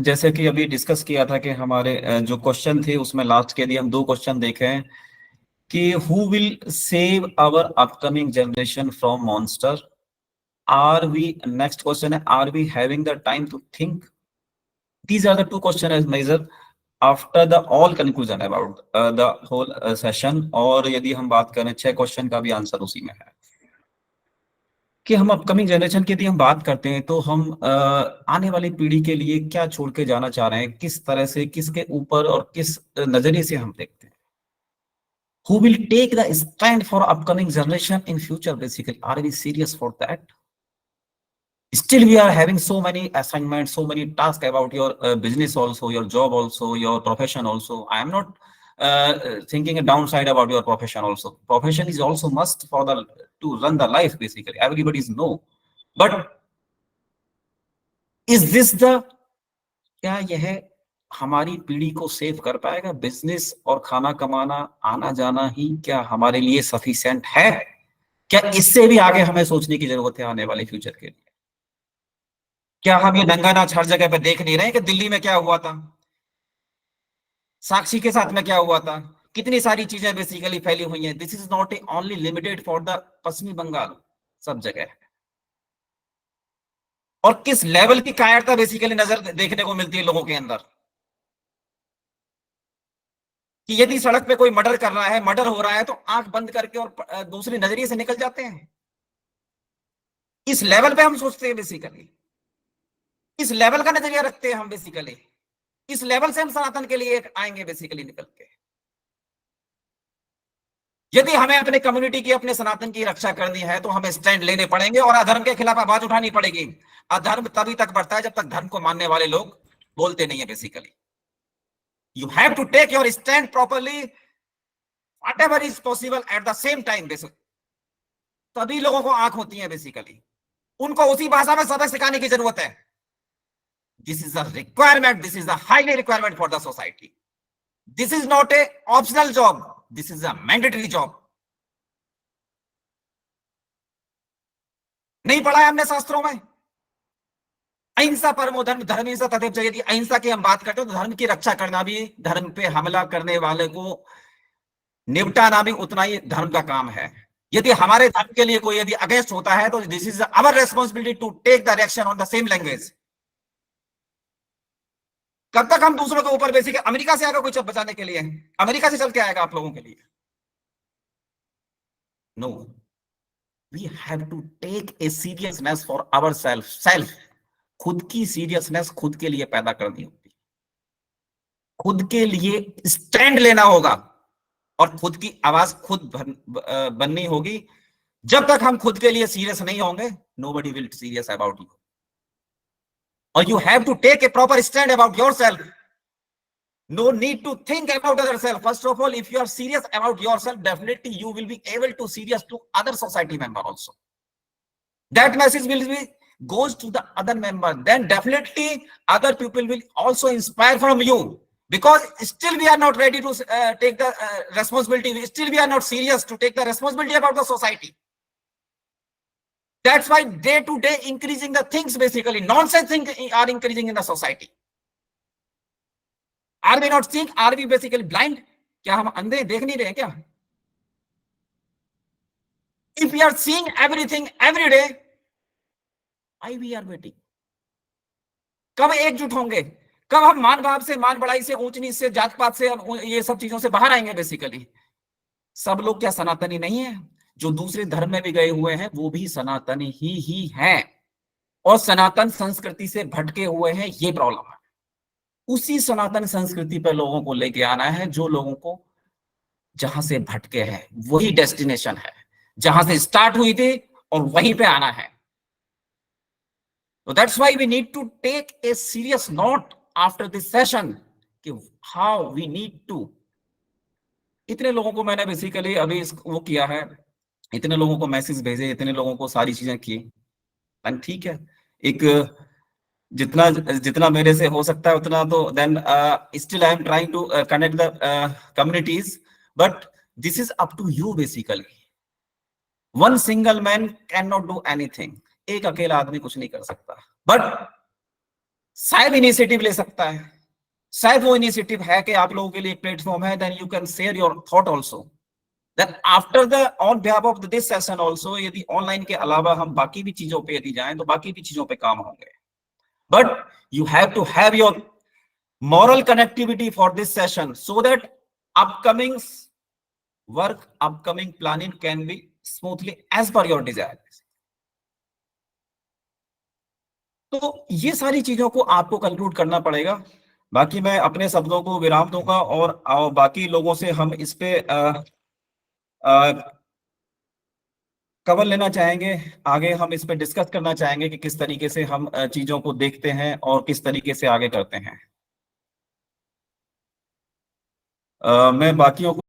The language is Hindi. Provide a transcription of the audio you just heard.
जैसे कि अभी डिस्कस किया था कि हमारे जो क्वेश्चन थे उसमें लास्ट के लिए हम दो क्वेश्चन देखे हैं कि who will save our upcoming generation from monster. Are we next question है, are we having the time to think? These are the two question as major after the all conclusion about the whole session. और यदि हम बात करें, 6 क्वेश्चन का भी आंसर उसी में है कि हम अपकमिंग जनरेशन की यदि हम बात करते हैं तो हम आने वाली पीढ़ी के लिए क्या छोड़ के जाना चाह रहे हैं, किस तरह से, किसके ऊपर और किस नजरिए से हम देखते हैं। Who will take the stand for upcoming generation in future? Basically, are we serious for that? Still, we are having so many assignments, so many tasks about your business also, your job also, your profession also. I am not thinking a downside about your profession also. Profession is also must for the to run the life. Basically, everybody is no, but is this the, क्या यह हमारी पीढ़ी को सेव कर पाएगा? बिजनेस और खाना कमाना, आना जाना ही क्या हमारे लिए सफिशिएंट है? क्या इससे भी आगे हमें सोचने की जरूरत है आने वाले फ्यूचर के लिए? क्या हम ये नंगा नाच हर जगह पे देख नहीं रहे हैं कि दिल्ली में क्या हुआ था, साक्षी के साथ में क्या हुआ था, कितनी सारी चीजें बेसिकली फैली हुई हैं। This is not A only limited for the पश्चिमी बंगाल, सब जगह है। और किस लेवल की कायरता बेसिकली नजर देखने को मिलती है लोगों के अंदर, कि यदि सड़क पे कोई मर्डर कर रहा है, मर्डर हो रहा है, तो आंख बंद करके और दूसरी नजरिए से निकल जाते हैं। इस लेवल पे हम सोचते हैं बेसिकली, इस लेवल का नजरिया रखते हैं हम बेसिकली, इस लेवल से हम सनातन के लिए आएंगे बेसिकली निकल के। यदि हमें अपने कम्युनिटी की, अपने सनातन की रक्षा करनी है तो हमें स्टैंड लेने पड़ेंगे और अधर्म के खिलाफ आवाज उठानी पड़ेगी। अधर्म तभी तक बढ़ता है जब तक धर्म को मानने वाले लोग बोलते नहीं है basically. You have to take your stand properly, whatever is possible at the same time basically। तभी लोगों को आंख होती है बेसिकली, उनको उसी भाषा में सबक सिखाने की जरूरत है। This is the requirement, this is the highly requirement for the society. This is not a optional job, this is a mandatory job. नहीं पढ़ा है हमने शास्त्रों में? अहिंसा परमो धर्म, धर्म हिंसा तथैव जयति। यदि अहिंसा की हम बात करते हैं तो धर्म की रक्षा करना भी, धर्म पे हमला करने वाले को निपटाना भी उतना ही धर्म का काम है। यदि हमारे धर्म के लिए कोई यदि अगेंस्ट होता है तो this is our responsibility to take the reaction on the same language. कब तक हम दूसरों के ऊपर बेसिक, अमेरिका से आएगा कोई चप बचाने के लिए? अमेरिका से चल के आएगा आप लोगों के लिए? No, we have to take a seriousness for our self. खुद की सीरियसनेस खुद के लिए पैदा करनी होगी, खुद के लिए स्टैंड लेना होगा और खुद की आवाज खुद बननी होगी। जब तक हम खुद के लिए सीरियस नहीं होंगे, nobody will serious about you, or you have to take a proper stand about yourself। No need to think about other self. First of all, if you are serious about yourself, definitely you will be able to serious to other society member also. That message will be goes to the other member, then definitely other people will also inspire from you, because still we are not ready to take the responsibility, still we are not serious to take the responsibility about the society। That's why day to day increasing the things, basically nonsense things are increasing in the society। Are we not seeing? Are we basically blind? क्या हम अंधे देख नहीं रहे क्या? If we are seeing everything every day, why we are waiting? कब एकजुट होंगे? कब हम मान भाव से, मान बढ़ाई से, ऊंच नीच से, जात पात से, ये सब चीजों से बाहर आएंगे बेसिकली? सब लोग क्या सनातनी नहीं है? जो दूसरे धर्म में भी गए हुए हैं वो भी सनातनी ही हैं, और सनातन संस्कृति से भटके हुए हैं, ये प्रॉब्लम है। उसी सनातन संस्कृति पर लोगों को लेके आना है, जो लोगों को जहां से भटके हैं वही डेस्टिनेशन है, जहां से स्टार्ट हुई थी और वहीं पे आना है। So that's why we need to take a serious note after this session कि how we need to। इतने लोगों को मैंने बेसिकली अभी वो किया है, इतने लोगों को मैसेज भेजे, इतने लोगों को सारी चीजें की, ठीक है। एक जितना जितना मेरे से हो सकता है उतना, तो then still I am trying to connect the communities, but this is up to you basically. One single man can not do anything. एक अकेला आदमी कुछ नहीं कर सकता, बट शायद इनिशिएटिव ले सकता है, शायद वो इनिशिएटिव है कि आप लोगों के लिए एक प्लेटफॉर्म है, then you can share your thought also, then after the on behalf of this session also, यदि ऑनलाइन के अलावा हम बाकी भी चीजों पे यदि जाएं तो बाकी भी चीजों पे काम होंगे, but you have to have your moral connectivity for this session so that upcoming work, upcoming planning can be smoothly as per your desire. तो ये सारी चीजों को आपको कंक्लूड करना पड़ेगा। बाकी मैं अपने शब्दों को विराम दूंगा और बाकी लोगों से हम इस पे कवर लेना चाहेंगे, आगे हम इस पे डिस्कस करना चाहेंगे कि किस तरीके से हम चीजों को देखते हैं और किस तरीके से आगे करते हैं। मैं बाकियों को